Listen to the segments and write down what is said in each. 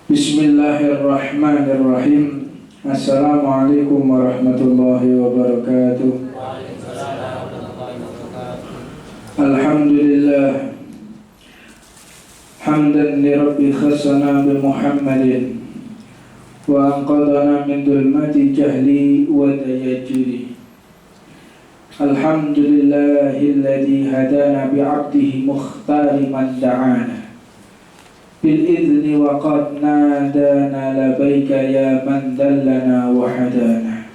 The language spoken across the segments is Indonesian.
Bismillahirrahmanirrahim. Assalamualaikum warahmatullahi wabarakatuh. Alhamdulillah hamdan li rabbi khassana bi Muhammadin wa anqadana min dhulmati jahli wa tayayyuri. Alhamdulillahilladzi hadana bi 'abdihi mukhtari man da'ana bil idzni wa qad nadana labaika ya man dallana wa hadana.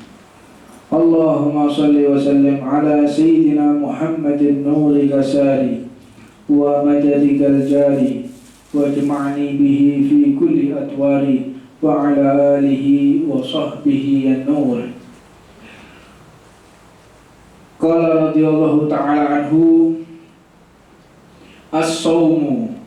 Allahumma salli wa sallim ala sayyidina Muhammadin nurika sari wa madadikal jari wajma'ni bihi fi kulli atwari wa ala alihi wa sahbihi an-nur. Qala radhiyallahu ta'ala anhu, as-sawmu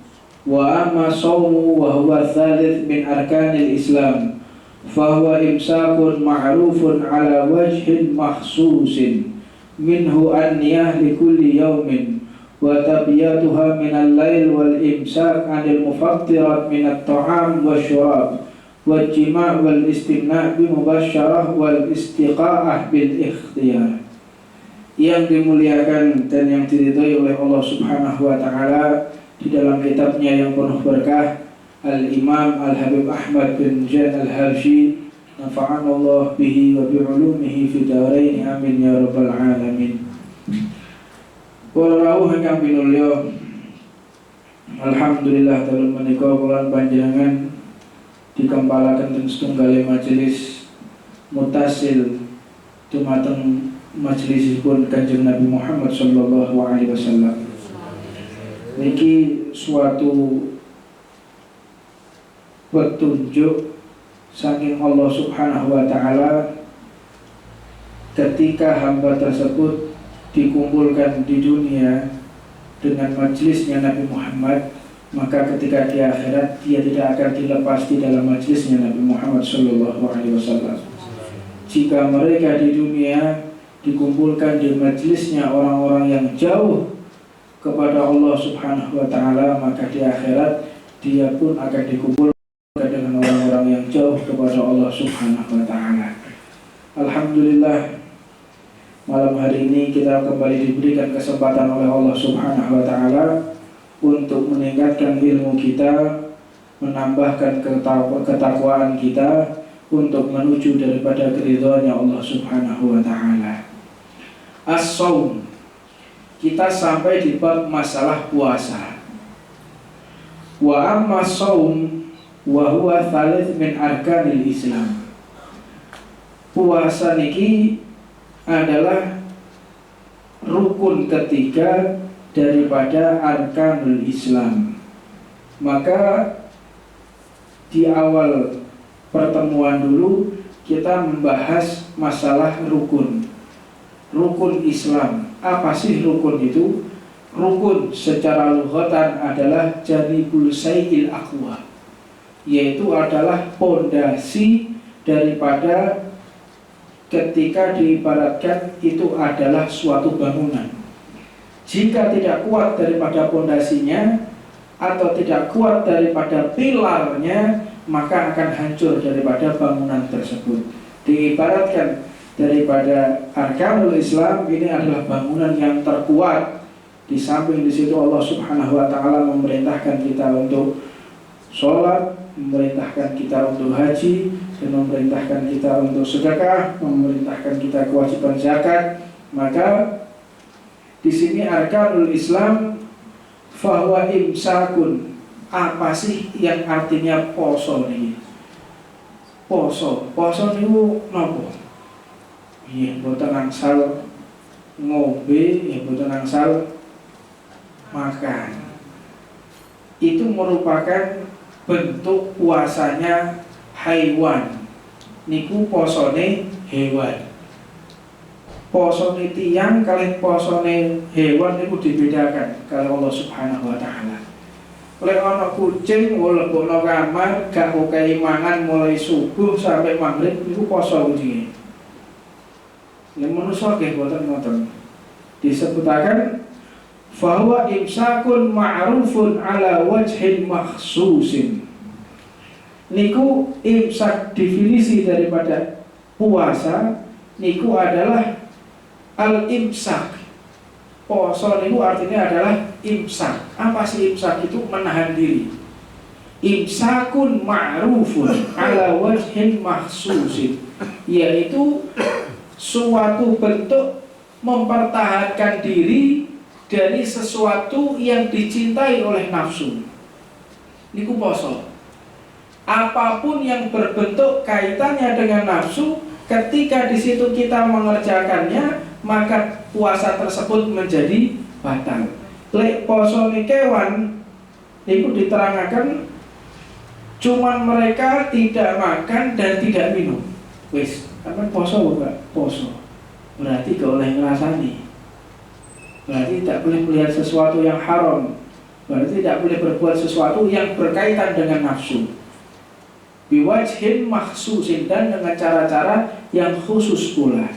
wa amma sawmu wa huwa thalith min arkanil Islam fahuwa imsakun ma'rufun ala wajhin makhsusin minhu an-niyah li kulli yawmin wa tabiyatuha min al-lail wal imsak anil mufattirat min at-ta'am wa syurab wa jima' wal istimna' bi mubasyarah wal istiqa'ah bil ikhtiyar. Yang dimuliakan dan yang diridhai oleh Allah Subhanahu wa ta'ala, di dalam kitabnya yang penuh berkah, Al-Imam Al-Habib Ahmad bin Jan Al-Harshi, nafa'anallah bihi wa bi'ulumihi fi darain, amin ya rabbal alamin. Para rawuh ingkang pinulya, alhamdulillah dalu menika kula panjenengan dikempalaken teng setunggal majelis mutasil dumateng majelisipun Kanjeng Nabi Muhammad sallallahu alaihi wasallam. Niki suatu petunjuk saking Allah Subhanahu wa ta'ala ketika hamba tersebut dikumpulkan di dunia dengan majelisnya Nabi Muhammad, maka ketika di akhirat dia tidak akan dilepas di dalam majelisnya Nabi Muhammad sallallahu alaihi wasallam. Jika mereka di dunia dikumpulkan di majelisnya orang-orang yang jauh kepada Allah Subhanahu wa ta'ala, maka di akhirat dia pun akan dikumpulkan dengan orang-orang yang jauh kepada Allah Subhanahu wa ta'ala. Alhamdulillah, malam hari ini kita kembali diberikan kesempatan oleh Allah Subhanahu wa ta'ala untuk meningkatkan ilmu kita, menambahkan ketakwaan kita untuk menuju daripada keridhaannya Allah Subhanahu wa ta'ala. As-sawm, kita sampai di bab masalah puasa. Wa amma sawm wa huwa thalith min arkanil Islam. Puasa niki adalah rukun ketiga daripada arkanul Islam. Maka di awal pertemuan dulu kita membahas masalah rukun Islam. Apa sih rukun itu? Rukun secara lughatan adalah janibul syai'il aqwa, yaitu adalah pondasi daripada ketika diibaratkan itu adalah suatu bangunan. Jika tidak kuat daripada pondasinya atau tidak kuat daripada pilarnya, maka akan hancur daripada bangunan tersebut. Diibaratkan daripada arkanul Islam ini adalah bangunan yang terkuat. Di samping di situ Allah Subhanahu wa ta'ala memerintahkan kita untuk sholat, memerintahkan kita untuk haji, dan memerintahkan kita untuk sedekah, memerintahkan kita kewajiban zakat. Maka di sini arkanul Islam fahuwa imsakun. Apa sih yang artinya poso nih? Poso niku napa? Ya, boten angsal ngombe, ya boten angsal makan. Itu merupakan bentuk puasanya haiwan. Niku posone hewan. Posone tiyang kalian posone hewan niku dibedakan kalau Allah Subhanahu wa ta'ala. Lek ana kucing lebokno kamar gak okehi mangan mulai subuh sampai maghrib niku poso kucinge. Yang manusia nggih boten ngoten. Disebutaken fahuwa imsakun ma'rufun ala wajhin makhsusin. Niku imsak, definisi daripada puasa niku adalah al-imsak. Poso niku artinya adalah imsak. Apa sih imsak itu? Menahan diri. Imsakun ma'rufun ala wajhin mahsusin, yaitu suatu bentuk mempertahankan diri dari sesuatu yang dicintai oleh nafsu. Niku poso. Apapun yang berbentuk kaitannya dengan nafsu, ketika di situ kita mengerjakannya, maka puasa tersebut menjadi batal. Lek poso ni kewan, niku diterangkan cuman mereka tidak makan dan tidak minum. Wis, apa poso bukan? Poso. Berarti gak oleh ngerasani. Berarti tidak boleh melihat sesuatu yang haram. Berarti tidak boleh berbuat sesuatu yang berkaitan dengan nafsu. Biwajhin makhsusin, dan dengan cara-cara yang khusus pula.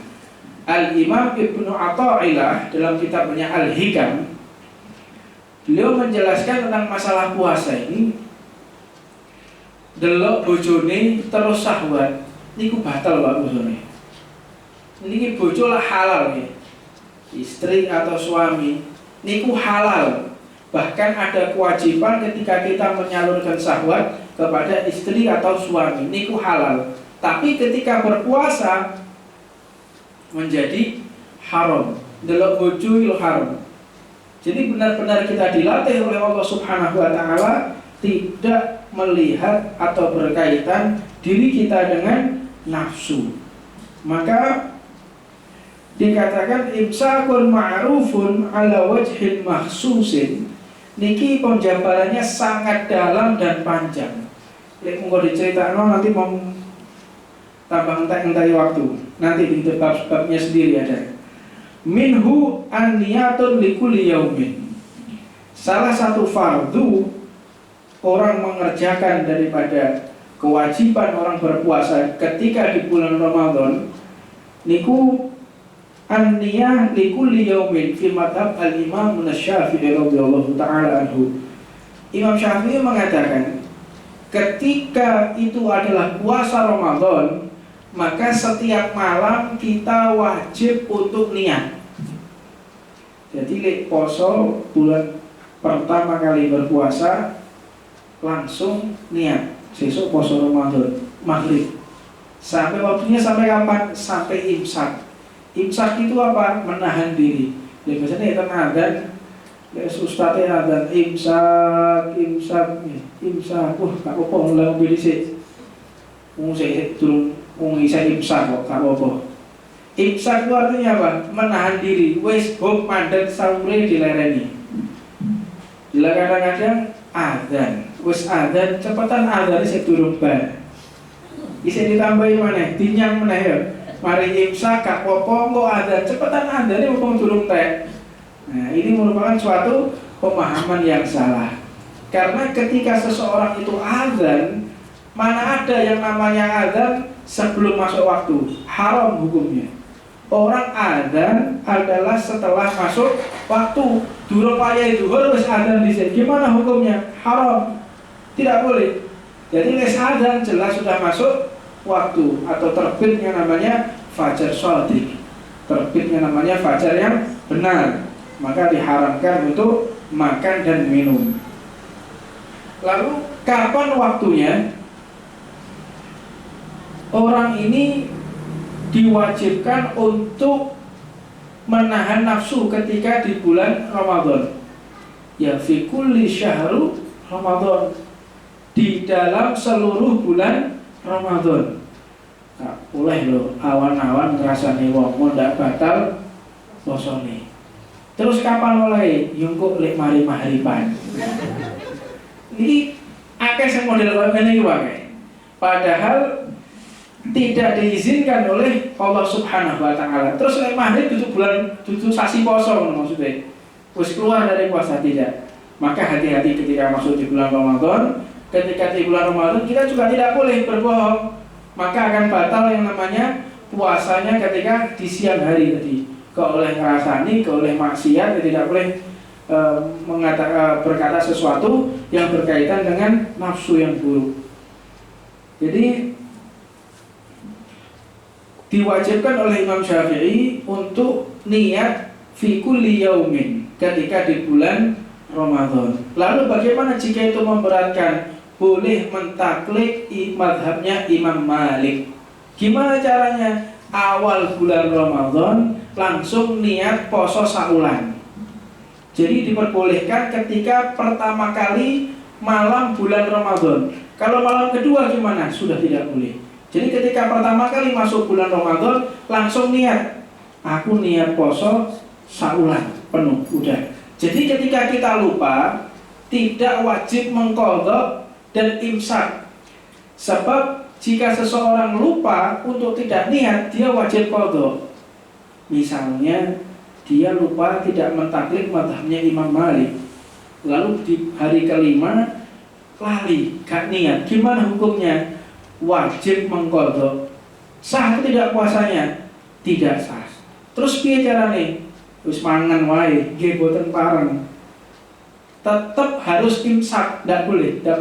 Al-Imam Ibnu Athaillah dalam kitabnya Al-Hikam, beliau menjelaskan tentang masalah puasa ini. Delok bojone terus syahwat niku batal Pak bojone. Niki bojo lah halal ya. Istri atau suami niku halal. Bahkan ada kewajiban ketika kita menyalurkan syahwat kepada istri atau suami, niku halal. Tapi ketika berpuasa menjadi haram. Delok bojo itu haram. Jadi benar-benar kita dilatih oleh Allah Subhanahu wa taala tidak melihat atau berkaitan diri kita dengan nafsu. Maka dikatakan imsakun ma'rufun ala wajhin mahsusin. Niki penjabarannya sangat dalam dan panjang. Lek monggo diceritakan nanti mau tambah entai waktu. Nanti di bab-babnya sendiri ada. Minhu an-niyatun likulli yaumin. Salah satu fardu orang mengerjakan daripada kewajiban orang berpuasa ketika di bulan Ramadan niku an-niyah likulli yaumin fi madhab al-Imam Asy-Syafi'i radhiyallahu taala anhu. Imam Syafi'i mengatakan ketika itu adalah puasa Ramadan, maka setiap malam kita wajib untuk niat. Jadi lek poso bulan pertama kali berpuasa langsung niat besok poso Ramadan maghrib. Sampai waktunya sampai kapan? Sampai imsak. Imsak itu apa? Menahan diri. Jadi biasanya itu adzan, ustadznya adzan imsak. Gak apa-apa mulai mobil sih. Saya turun isa imsak kok, gak apa-apa. Imsak itu artinya apa? Menahan diri. Wes hop mandek sahure dilereni. Bila kadang-kadang adzan, wes adzan cepetan adzan sing durung bar. Bisa ditambahi mana? Dinyang meneh ya. Mari imsak gak apa-apa kok adzan cepetan adzan iki wong durung teh. Nah, ini merupakan suatu pemahaman yang salah. Karena ketika seseorang itu adzan, mana ada yang namanya adzan sebelum masuk waktu? Haram hukumnya. Orang adzan adalah setelah masuk waktu. Durung wayahe zuhur wis adzan dhisik. Gimana hukumnya? Haram. Tidak boleh. Jadi les adzan jelas sudah masuk waktu atau terbitnya namanya fajar shadiq. Terbitnya namanya fajar yang benar. Maka diharamkan untuk makan dan minum. Lalu kapan waktunya? Orang ini diwajibkan untuk menahan nafsu ketika di bulan Ramadan. Ya fi kulli syahru Ramadan. Di dalam seluruh bulan Ramadan. Nah, boleh loh awan-awan ngrasane wong ndak batal posone. Terus kapan mulai? Yungkuk lek mari mahriban. Ini akeh sing model koyo ngene iki wae. Padahal tidak diizinkan oleh Allah Subhanahu wa taala. Terus lek maghrib tutup sasi poso maksudnya. Wis keluar dari puasa tidak. Maka hati-hati ketika masuk di bulan Ramadan. Ketika di bulan Ramadan kita juga tidak boleh berbohong. Maka akan batal yang namanya puasanya ketika di siang hari tadi. Kau oleh ngerasani, kau oleh maksiat, tidak boleh berkata sesuatu yang berkaitan dengan nafsu yang buruk. Jadi diwajibkan oleh Imam Syafi'i untuk niat fi kulli yaumin ketika di bulan Ramadan. Lalu bagaimana jika itu memberatkan? Boleh mentaklid mazhabnya Imam Malik. Gimana caranya? Awal bulan Ramadan langsung niat poso saulan. Jadi diperbolehkan ketika pertama kali malam bulan Ramadan. Kalau malam kedua gimana? Sudah tidak boleh. Jadi ketika pertama kali masuk bulan Ramadan langsung niat, aku niat poso saulan penuh, udah. Jadi ketika kita lupa tidak wajib mengqadha dan imsak. Sebab jika seseorang lupa untuk tidak niat, dia wajib qadha. Misalnya dia lupa tidak mentaklid mazhabnya Imam Malik, lalu di hari kelima lali, gak niat, gimana hukumnya? Wajib mengqadha. Sah tidak puasanya? Tidak sah. Terus piye carane? Wis mangan wae, nggih boten pareng. Tetap harus imsak, tidak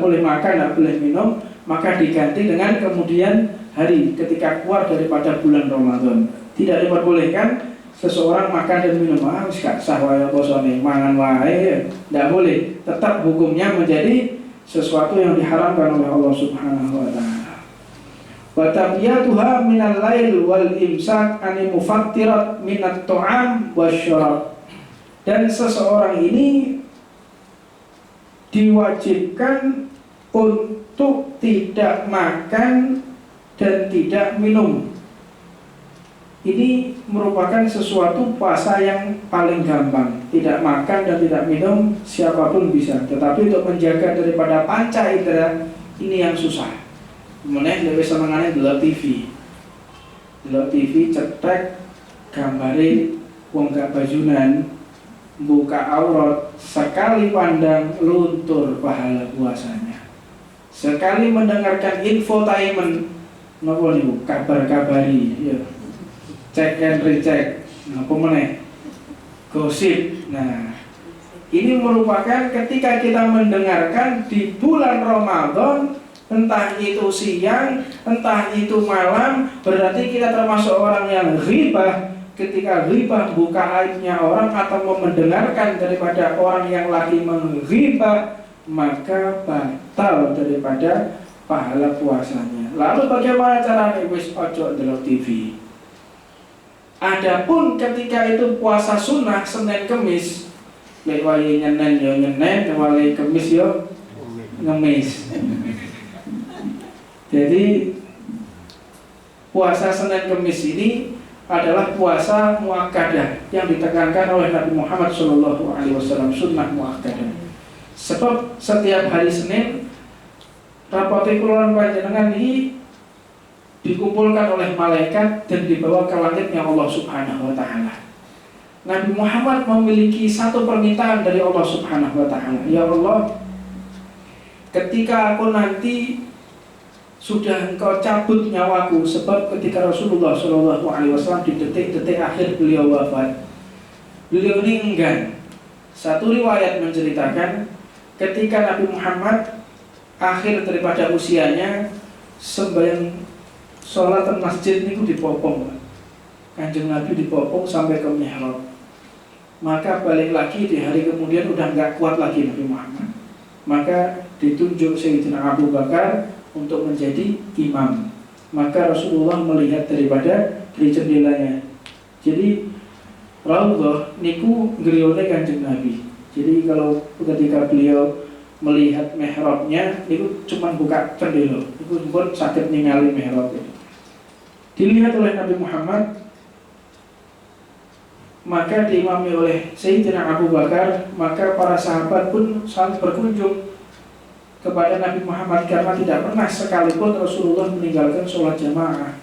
boleh makan, tidak boleh minum, maka diganti dengan kemudian hari ketika keluar daripada bulan Ramadan. Tidak diperbolehkan seseorang makan dan minum, wis gak sah wae posone, mangan wae, tidak boleh. Tetap hukumnya menjadi sesuatu yang diharamkan oleh Allah Subhanahu wa taala. Wa tabiyatuha minal lail wal imsak ani mufattirat minat ta'am wasyarab. Dan seseorang ini diwajibkan untuk tidak makan dan tidak minum. Ini merupakan sesuatu puasa yang paling gampang. Tidak makan dan tidak minum siapapun bisa. Tetapi untuk menjaga daripada panca indera ini yang susah. Kemudian lebih senengannya delok TV. Delok TV cetek gambare wong gak bajunan, buka aurat, sekali pandang luntur pahala puasanya. Sekali mendengarkan infotainment, napa niku kabar-kabari, ya. Cek and recheck, napa meneh? Gosip. Nah, ini merupakan ketika kita mendengarkan di bulan Ramadan, entah itu siang, entah itu malam, berarti kita termasuk orang yang ghibah. Ketika ghibah buka aibnya orang atau mendengarkan daripada orang yang lagi menghibah, maka batal daripada pahala puasanya. Lalu bagaimana caranya? Wis ojo ndelok TV. Adapun ketika itu puasa sunnah Senin Kemis, lek wae nyenen yo nyenen, wae Kemis yo ngemis. Jadi puasa Senin Kemis ini adalah puasa muakkadah yang ditekankan oleh Nabi Muhammad SAW, sunnah muakkadah. Sebab setiap hari Senin rapote kula panjenengan ini dikumpulkan oleh malaikat dan dibawa ke langitnya Allah Subhanahu wa taala. Nabi Muhammad memiliki satu permintaan dari Allah Subhanahu wa taala. Ya Allah, ketika aku nanti sudah engkau cabut nyawaku, sebab ketika Rasulullah SAW di detik-detik akhir beliau wafat, beliau ini enggan. Satu riwayat menceritakan ketika Nabi Muhammad akhir daripada usianya, sembahyang sholat masjid niku dipopong. Kanjeng Nabi dipopong sampai ke mihrab. Maka balik lagi di hari kemudian udah nggak kuat lagi Nabi Muhammad. Maka ditunjuk Sayyidina Abu Bakar untuk menjadi imam. Maka Rasulullah melihat daripada dari jendelanya. Jadi Raudhah niku griyone Kanjeng Nabi. Jadi kalau ketika beliau melihat mihrabnya niku cuma buka jendela, niku pun sakit ningali mihrab itu. Dilihat oleh Nabi Muhammad, maka diimami oleh Sayyidina Abu Bakar. Maka para sahabat pun saling berkunjung kepada Nabi Muhammad karena tidak pernah sekalipun Rasulullah meninggalkan sholat jamaah.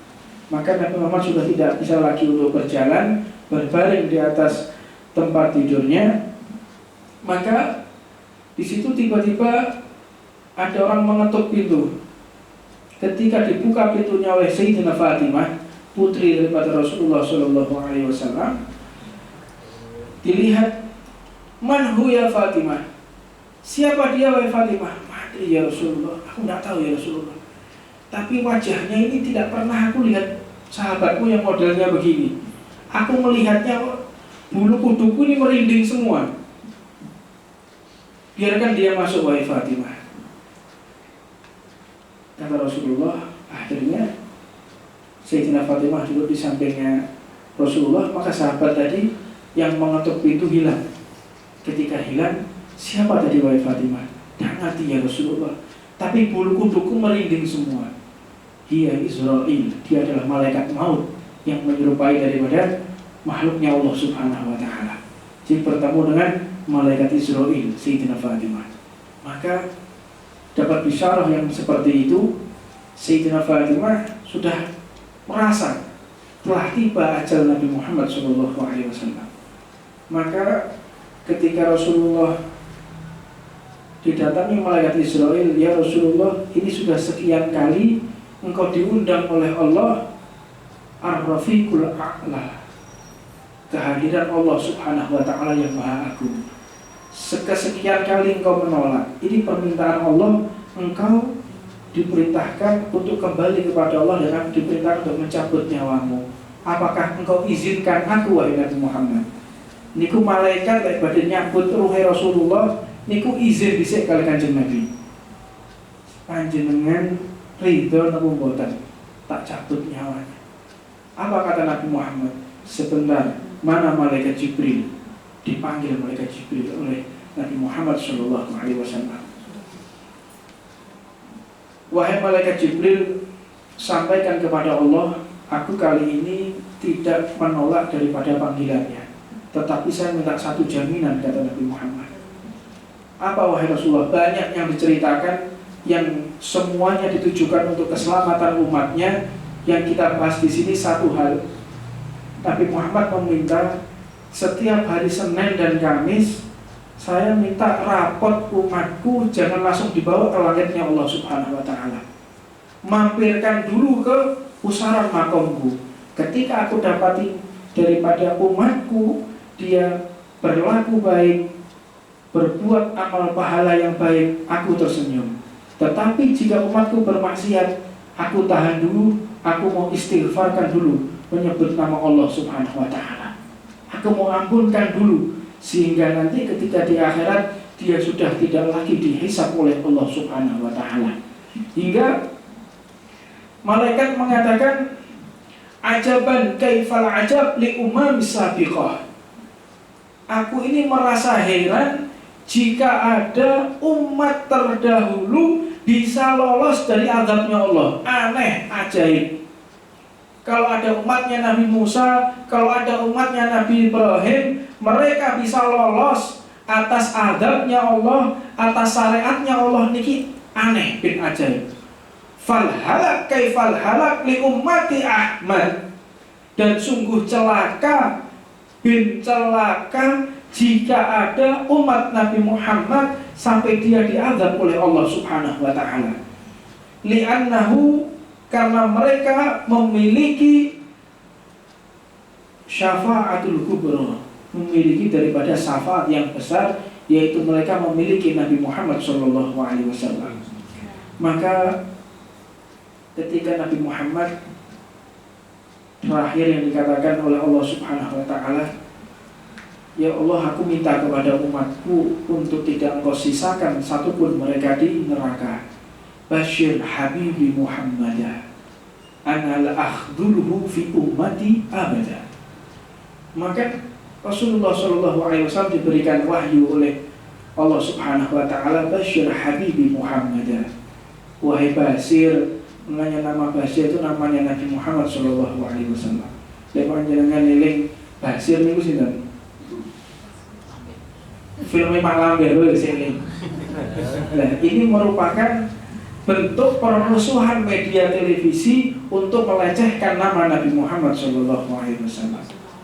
Maka Nabi Muhammad sudah tidak bisa lagi untuk berjalan, berbaring di atas tempat tidurnya. Maka di situ tiba-tiba ada orang mengetuk pintu. Ketika dibuka pintunya oleh Sayyidina Fatimah, putri daripada Rasulullah SAW, dilihat, man hu ya Fatimah? Siapa dia wahai Fatimah? Mati ya Rasulullah. Aku tidak tahu ya Rasulullah. tapi wajahnya ini tidak pernah aku lihat sahabatku yang modelnya begini. Aku melihatnya bulu kuduku ini merinding semua. Biarkan dia masuk, wahai Fatimah. Kata Rasulullah, akhirnya Sayyidina Fatimah duduk di sampingnya Rasulullah. Maka sahabat tadi yang mengetuk pintu hilang. Ketika hilang, siapa tadi wahai Fatimah? Tak ngerti ya Rasulullah, tapi bulu kuduku merinding semua. Dia Israel, dia adalah malaikat maut yang menyerupai daripada makhluknya Allah Subhanahu wa ta'ala. Jadi bertemu dengan malaikat Israel, Sayyidina Fatimah. Maka dapat bisyarah yang seperti itu. Sayyidina Fatimah sudah merasa telah tiba ajal Nabi Muhammad SAW. Maka ketika Rasulullah didatangi malaikat Israel, ya Rasulullah, ini sudah sekian kali engkau diundang oleh Allah Ar-Rafiqul A'la, kehadiran Allah Subhanahu wa ta'ala yang maha agung. Sekian kali engkau menolak. Ini permintaan Allah, engkau diperintahkan untuk kembali kepada Allah dan diperintahkan untuk mencabut nyawamu. Apakah engkau izinkan aku, wahai Nabi Muhammad? Niku malaikat lek badhe nyambut ruhe Rasulullah, niku izin dhisik kali Kanjeng Nabi. Panjenengan ridho napa mboten tak cabut nyawanya? Apa kata Nabi Muhammad? Sebentar, mana malaikat Jibril? Dipanggil malaikat Jibril oleh Nabi Muhammad SAW. Wahai malaikat Jibril, sampaikan kepada Allah, aku kali ini tidak menolak daripada panggilannya, tetapi saya minta satu jaminan, kata Nabi Muhammad. Apa wahai Rasulullah? Banyak yang diceritakan yang semuanya ditujukan untuk keselamatan umatnya. Yang kita bahas di sini satu hal. Nabi Muhammad meminta setiap hari Senin dan Kamis, saya minta rapot umatku jangan langsung dibawa ke langitnya Allah Subhanahu wa ta'ala. Mampirkan dulu ke pusaran makomku. Ketika aku dapati daripada umatku dia berlaku baik, berbuat amal pahala yang baik, aku tersenyum. Tetapi jika umatku bermaksiat, aku tahan dulu, aku mau istighfarkan dulu, menyebut nama Allah Subhanahu wa ta'ala. Aku mau ampunkan dulu, sehingga nanti ketika di akhirat dia sudah tidak lagi dihisab oleh Allah Subhanahu wa ta'ala. Hingga malaikat mengatakan, ajaban kaifal ajab li umam sabiqah. Aku ini merasa heran jika ada umat terdahulu bisa lolos dari azabnya Allah. Aneh, ajaib. Kalau ada umatnya Nabi Musa, kalau ada umatnya Nabi Ibrahim, mereka bisa lolos atas azabnya Allah, atas syariatnya Allah. Niki aneh bin ajaib. Fal halak kaifal halak li ummati Ahmad. Dan sungguh celaka bin celaka jika ada umat Nabi Muhammad sampai dia diazab oleh Allah Subhanahu wa ta'ala. Li'annahu, karena mereka memiliki syafa'atul kubra, memiliki daripada syafaat yang besar, yaitu mereka memiliki Nabi Muhammad SAW. Maka ketika Nabi Muhammad terakhir yang dikatakan oleh Allah Subhanahu wa ta'ala, ya Allah, aku minta kepada umatku untuk tidak engkau sisakan satupun mereka di neraka. Bashir Habibi Muhammadah anal akhdulhu fi ummati abada. Maka Rasulullah SAW diberikan wahyu oleh Allah Subhanahu wa ta'ala, Bashir Habibi Muhammadah. Wahai Basir, mengenai nama Basir itu namanya Nabi Muhammad SAW. Lepas jangan eling Basir niku sinten? Filmnya malam baru di sini. Nah, ini merupakan bentuk permusuhan media televisi untuk melecehkan nama Nabi Muhammad SAW.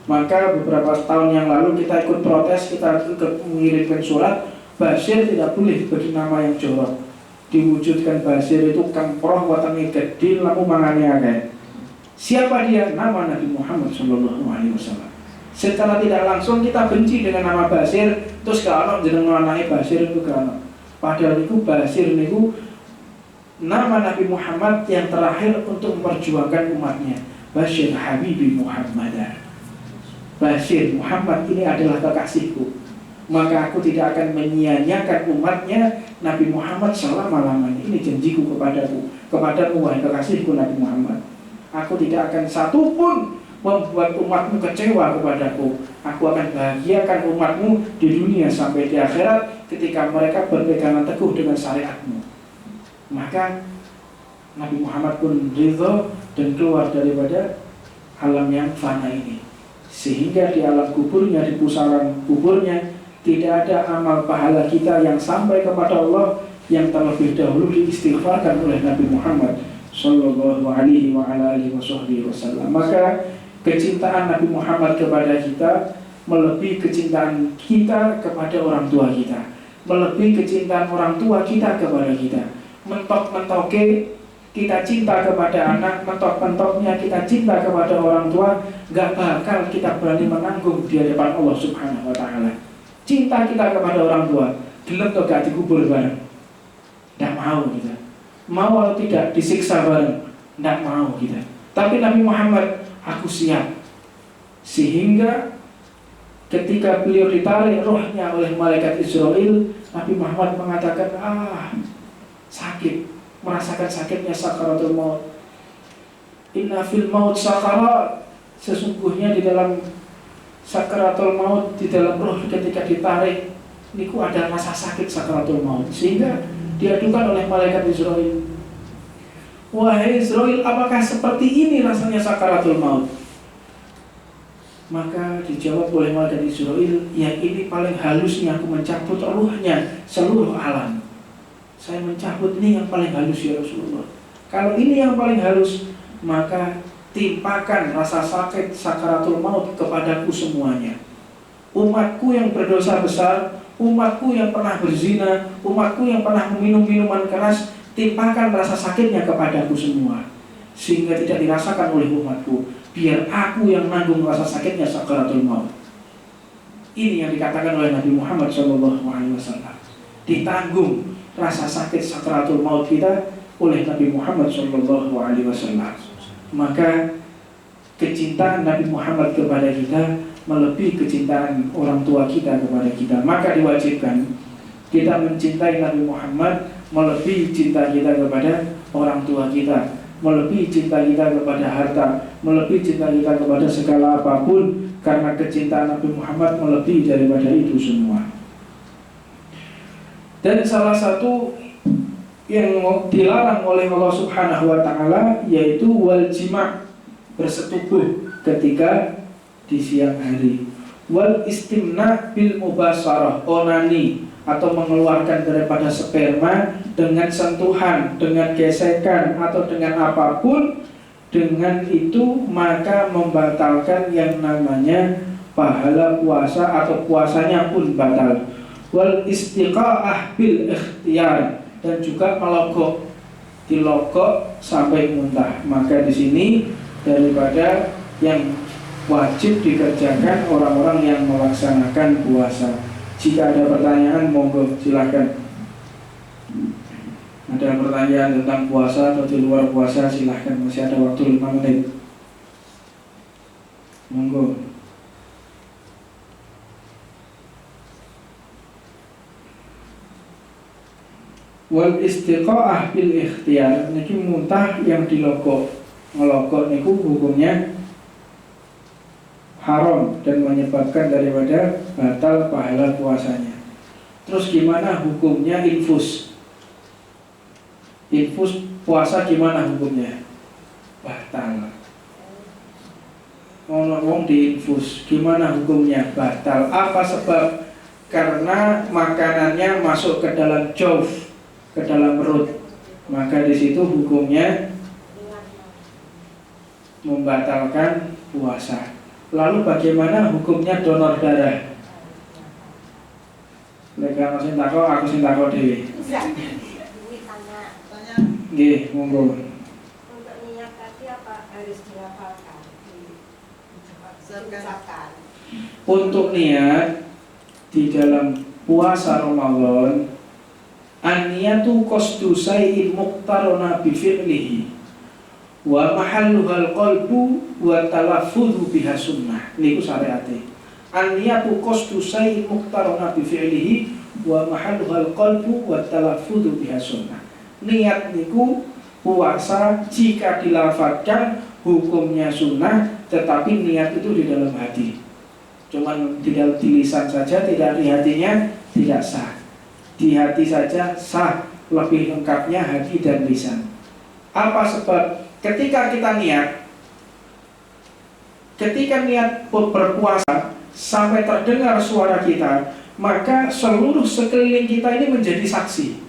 Maka beberapa tahun yang lalu kita ikut protes, kita mengirimkan surat, Basir tidak boleh bagi nama yang jorok. Diwujudkan Basir itu kemproh watangnya gede, lalu mangane akeh. Siapa dia? Nama Nabi Muhammad SAW. Secara tidak langsung kita benci dengan nama Basir, terus kalau jeneng anake Basir itu kan. Padahal itu Basir niku nama Nabi Muhammad yang terakhir untuk memperjuangkan umatnya. Bashir Habibi Muhammad. Bashir, Muhammad ini adalah kekasihku, maka aku tidak akan menyia-nyiakan umatnya Nabi Muhammad selama-lamanya. Ini janjiku kepadamu wahai kekasihku Nabi Muhammad. Aku tidak akan satupun membuat umatmu kecewa kepadaku. Aku akan bahagiakan umatmu di dunia sampai di akhirat ketika mereka berpegangan teguh dengan syariatmu. Maka Nabi Muhammad pun ridho dan keluar daripada alam yang fana ini, sehingga di alam kuburnya, di pusaran kuburnya, tidak ada amal pahala kita yang sampai kepada Allah yang terlebih dahulu diistighfarkan oleh Nabi Muhammad Sallallahu alaihi wa ala alihi wasallam. Maka kecintaan Nabi Muhammad kepada kita melebihi kecintaan kita kepada orang tua kita, melebihi kecintaan orang tua kita kepada kita. Mentok-mentoknya kita cinta kepada anak, mentok-mentoknya kita cinta kepada orang tua, gak bakal kita berani menanggung di hadapan Allah Subhanahu wa ta'ala. Cinta kita kepada orang tua, gelap atau gak dikubur bareng, gak mau kita. Mau atau tidak disiksa bareng, gak mau kita. Tapi Nabi Muhammad, aku siap. Sehingga ketika beliau ditarik rohnya oleh malaikat Israel, Nabi Muhammad mengatakan, sakit, merasakan sakitnya sakaratul maut. Inna fil maut sakarat, sesungguhnya di dalam sakaratul maut, di dalam roh ketika ditarik niku ada rasa sakit sakaratul maut. Sehingga diadukan oleh malaikat Israel, wahai Israel, apakah seperti ini rasanya sakaratul maut? Maka dijawab oleh malaikat Israel, ya ini paling halusnya aku mencabut ruhnya seluruh alam. Saya mencabut ini yang paling halus ya Rasulullah. Kalau ini yang paling halus, maka timpakan rasa sakit sakaratul maut kepadaku semuanya. Umatku yang berdosa besar, umatku yang pernah berzina, umatku yang pernah meminum minuman keras, timpakan rasa sakitnya kepadaku semua, sehingga tidak dirasakan oleh umatku. Biar aku yang nanggung rasa sakitnya sakaratul maut. Ini yang dikatakan oleh Nabi Muhammad SAW. Ditanggung rasa sakit sakaratul maut kita oleh Nabi Muhammad SAW. Maka kecintaan Nabi Muhammad kepada kita melebihi kecintaan orang tua kita kepada kita. Maka diwajibkan kita mencintai Nabi Muhammad melebihi cinta kita kepada orang tua kita, melebihi cinta kita kepada harta, melebihi cinta kita kepada segala apapun, karena kecintaan Nabi Muhammad melebihi daripada itu semua. Dan salah satu yang dilarang oleh Allah Subhanahu wa ta'ala yaitu wal jima', bersetubuh ketika di siang hari, wal istimna bil mubasarah, onani atau mengeluarkan daripada sperma dengan sentuhan, dengan gesekan atau dengan apapun. Dengan itu maka membatalkan yang namanya pahala puasa atau puasanya pun batal. Wal istiqa'ah bil ikhtiyar, dan juga melogok, dilogok sampai muntah. Maka di sini daripada yang wajib dikerjakan orang-orang yang melaksanakan puasa. Jika ada pertanyaan, monggo silahkan. Ada pertanyaan tentang puasa atau di luar puasa, silahkan. Masih ada waktu 5 menit. Monggo. Wal istiqa'ah bil ikhtiyar, niki muntah yang dilogok. Ngelogok niku hukumnya haram dan menyebabkan daripada batal pahala puasanya. Terus gimana hukumnya infus? Infus puasa gimana hukumnya? Batal. Ngomong di infus, gimana hukumnya? Batal. Apa sebab? Karena makanannya masuk ke dalam jauf, ke dalam perut. Maka di situ hukumnya membatalkan puasa. Lalu bagaimana hukumnya donor darah? Mereka masih takut, aku sih takut dewi. Nggih, monggo. Untuk niat tadi apa harus dilafalkan? Untuk niat di dalam puasa Ramadan an-niyatu qasdu syai'in muqtarana bi fi'lihi wa mahalluhal qalbu wa talaffudhu biha sunnah. Niku syariate. An-niyatu qasdu syai'in muqtarana bi fi'lihi wa mahalluhal qalbu wa talaffudhu biha sunnah. Niat niku puasa jika dilafadzkan hukumnya sunnah, tetapi niat itu di dalam hati. Cuman tidak di lisan saja, tidak di hatinya, tidak sah. Di hati saja sah, lebih lengkapnya hati dan lisan. Apa sebab? Ketika kita niat, ketika niat berpuasa sampai terdengar suara kita, maka seluruh sekeliling kita ini menjadi saksi,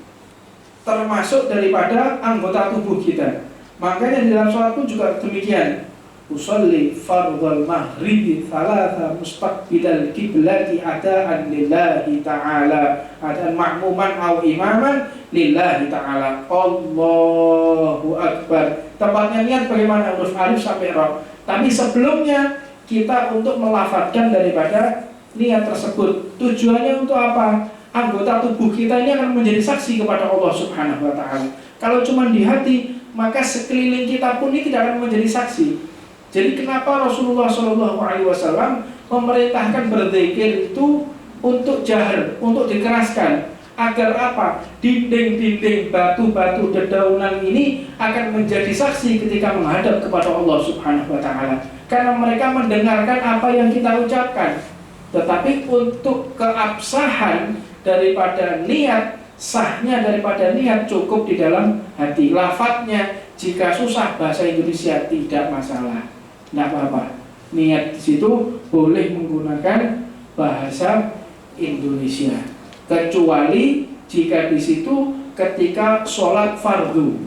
termasuk daripada anggota tubuh kita. Makanya di dalam sholat pun juga demikian. Usolli fardhal maghribi thalatha mustaqbilal qiblati adaan lillahi ta'ala, adaan ma'muman aw imaman lillahi ta'ala. Allahu Akbar. Tempatnya niat bagaimana, huruf alif sampai ra. Tapi sebelumnya kita untuk melafadzkan daripada niat tersebut. Tujuannya untuk apa? Anggota tubuh kita ini akan menjadi saksi kepada Allah Subhanahu wa ta'ala. Kalau cuma di hati, maka sekeliling kita pun ini tidak akan menjadi saksi. Jadi kenapa Rasulullah SAW memerintahkan berzikir itu untuk jahar, untuk dikeraskan, agar apa? Dinding-dinding, batu-batu, dedaunan ini akan menjadi saksi ketika menghadap kepada Allah Subhanahu wa ta'ala. Karena mereka mendengarkan apa yang kita ucapkan. Tetapi untuk keabsahan daripada niat, sahnya daripada niat cukup di dalam hati. Lafadznya jika susah bahasa Indonesia tidak masalah, tidak apa-apa. Niat di situ boleh menggunakan bahasa Indonesia, kecuali jika di situ ketika sholat fardu.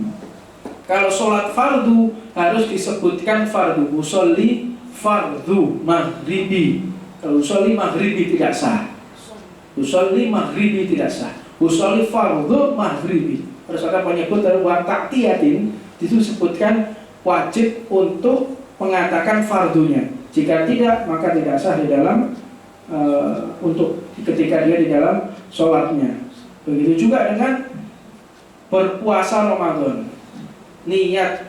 Kalau sholat fardu harus disebutkan fardu. Usolli fardu maghribi. Kalau usolli maghribi tidak sah. Usolli maghribi tidak sah. Usolli fardu maghribi. Terus ada menyebut dari wakta'tiyatin, itu disebutkan wajib untuk mengatakan fardunya. Jika tidak, maka tidak sah di dalam untuk ketika dia di dalam sholatnya. Begitu juga dengan berpuasa Ramadan. Niat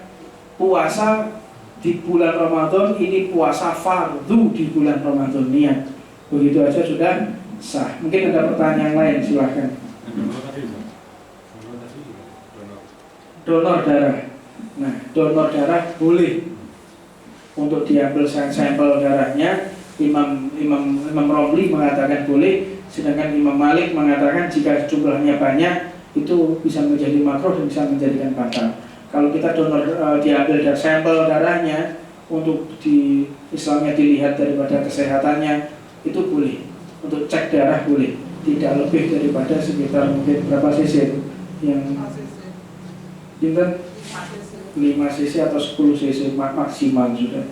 puasa di bulan Ramadan, ini puasa fardu di bulan Ramadan, niat. Begitu aja sudah sah. Mungkin ada pertanyaan lain, silahkan. Donor darah. Nah, donor darah boleh untuk diambil sampel darahnya. Imam Romli mengatakan boleh, sedangkan Imam Malik mengatakan jika jumlahnya banyak itu bisa menjadi makruh dan bisa menjadikan batal. Kalau kita donor diambil sampel darahnya untuk misalnya dilihat daripada kesehatannya, itu boleh. Untuk cek darah boleh, tidak lebih daripada sekitar mungkin berapa cc yang 5 cc atau 10 cc maksimal sudah.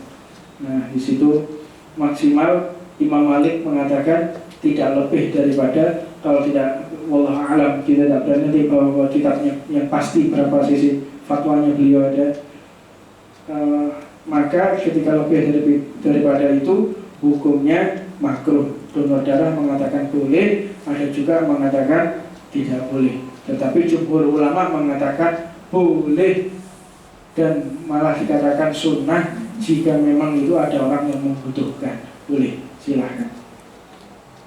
Nah, di situ maksimal Imam Malik mengatakan tidak lebih daripada, kalau tidak wallahu alam, kita tidak berani bahwa kitabnya yang pasti berapa cc, fatwanya beliau ada. Maka ketika lebih daripada itu hukumnya makruh. Donor darah mengatakan boleh, ada juga mengatakan tidak boleh. Tetapi jumhur ulama mengatakan boleh dan malah dikatakan sunnah jika memang itu ada orang yang membutuhkan. Boleh, silahkan.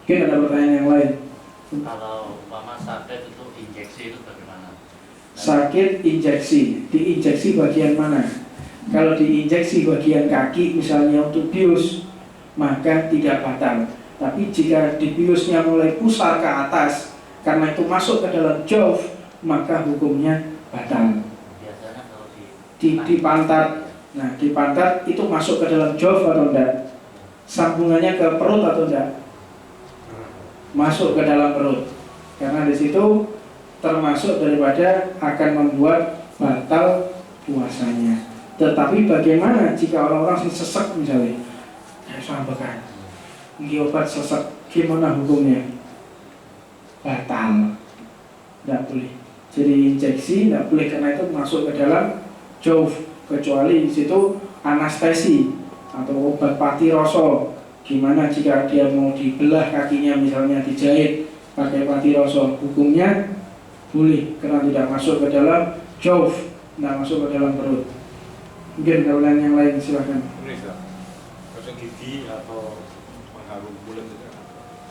Mungkin ada pertanyaan yang lain. Kalau umpama sakit itu injeksi itu bagaimana? Sakit injeksi, diinjeksi bagian mana? Kalau diinjeksi bagian kaki misalnya untuk bius, maka tidak batal. Tapi jika di biusnya mulai pusar ke atas karena itu masuk ke dalam jauf, maka hukumnya batal. Biasanya kalau Di pantat. Nah, di pantat itu masuk ke dalam jauf atau enggak? Sambungannya ke perut atau enggak? Masuk ke dalam perut. Karena di situ termasuk daripada akan membuat batal puasanya. Tetapi bagaimana jika orang-orang sesek misalnya? Saya sampaikan, ini obat sesek, gimana hukumnya? Batal, tidak boleh. Jadi injeksi tidak boleh karena itu masuk ke dalam jauf, kecuali di situ anestesi atau obat patiroso. Gimana jika dia mau dibelah kakinya misalnya dijahit pakai patiroso, hukumnya boleh karena tidak masuk ke dalam jauf, tidak masuk ke dalam perut. Mungkin kalau yang lain silahkan. Ini sudah gosok gigi atau mengharum mulut juga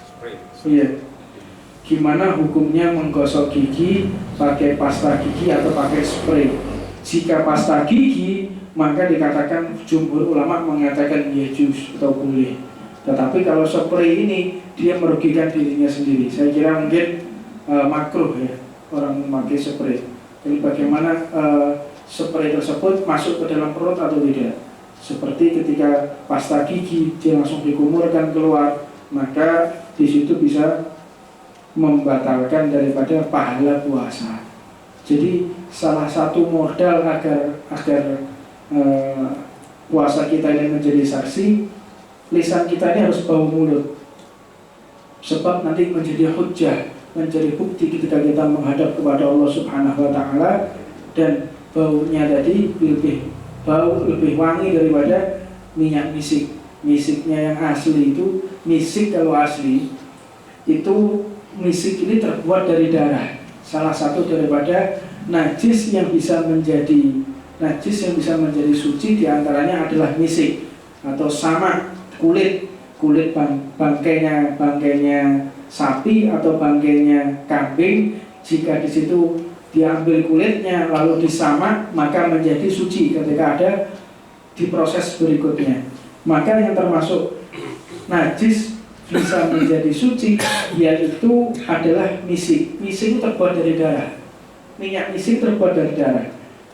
spray. Iya. Gimana hukumnya menggosok gigi pakai pasta gigi atau pakai spray? Jika pasta gigi, maka dikatakan jumhur ulama mengatakan ya juz atau boleh. Tetapi kalau spray ini dia merugikan dirinya sendiri. Saya kira mungkin makruh ya orang memakai spray. Jadi bagaimana spray tersebut masuk ke dalam perut atau tidak? Seperti ketika pasta gigi dia langsung dikumurkan keluar, maka di situ bisa membatalkan daripada pahala puasa. Jadi salah satu modal agar puasa kita ini menjadi saksi, lisan kita ini harus bau mulut. Sebab nanti menjadi hujjah, menjadi bukti ketika kita menghadap kepada Allah Subhanahu wa taala, dan baunya tadi lebih wangi daripada minyak misik. Misiknya yang asli itu, misik kalau asli itu misik ini terbuat dari darah. Salah satu daripada najis yang bisa menjadi suci diantaranya adalah misik atau sama kulit bangkainya sapi atau bangkainya kambing. Jika di situ diambil kulitnya lalu disamak, maka menjadi suci ketika ada di proses berikutnya. Maka yang termasuk najis bisa menjadi suci yaitu adalah misik. Misik itu terbuat dari darah. Minyak misik terbuat dari darah.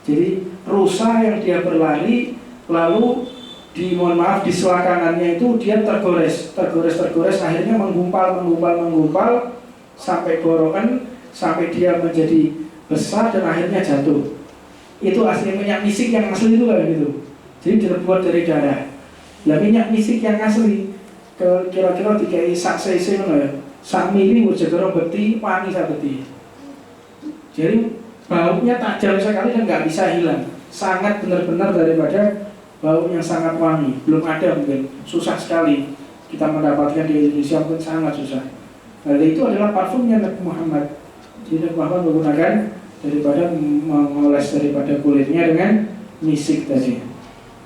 Jadi rusa yang dia berlari lalu di selakanannya itu dia tergores akhirnya menggumpal sampai gorongan, sampai dia menjadi besar dan akhirnya jatuh. Itu asli minyak misik yang asli itu kayak gitu. Jadi terbuat dari darah. Lah minyak misik yang asli kira-kira dikai sak cc ngono ya. Sak mili ujegoro beti wangi sak beti. Jadi baunya tajam sekali dan nggak bisa hilang. Sangat benar-benar daripada bau yang sangat wangi. Belum ada mungkin, susah sekali kita mendapatkan di Indonesia, mungkin sangat susah. Lalu itu adalah parfumnya Nabi Muhammad. Jadi Nabi Muhammad menggunakan daripada mengoles daripada kulitnya dengan misik tadi.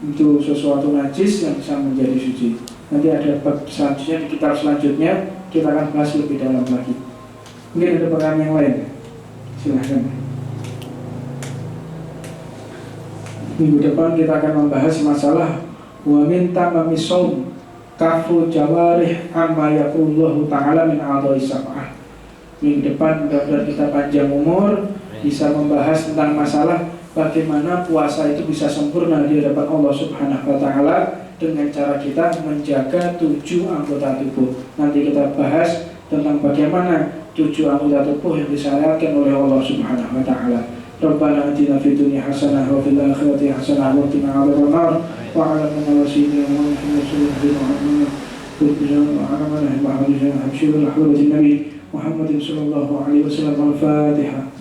Itu sesuatu najis yang bisa menjadi suci. Nanti ada bab selanjutnya di kitab selanjutnya kita akan bahas lebih dalam lagi. Mungkin ada pertanyaan yang lain. Silahkan. Minggu depan kita akan membahas masalah wa min tamami shaum kafu jawarih amma yaqullahu ta'ala min a'dha'i sab'ah. Minggu depan mudah-mudahan kita panjang umur bisa membahas tentang masalah bagaimana puasa itu bisa sempurna di hadapan Allah Subhanahu wa taala dengan cara kita menjaga 7 anggota tubuh. Nanti kita bahas tentang bagaimana 7 anggota tubuh yang disyariatkan oleh Allah Subhanahu wa taala. Rabbana atina fid dunya hasanah wa fil akhirati hasanah wa qina adzabannar wa 'ala sayyidina Muhammadin sallallahu alaihi wasallam. Muhammadin sallallahu alaihi wasallam. Al-Fatihah.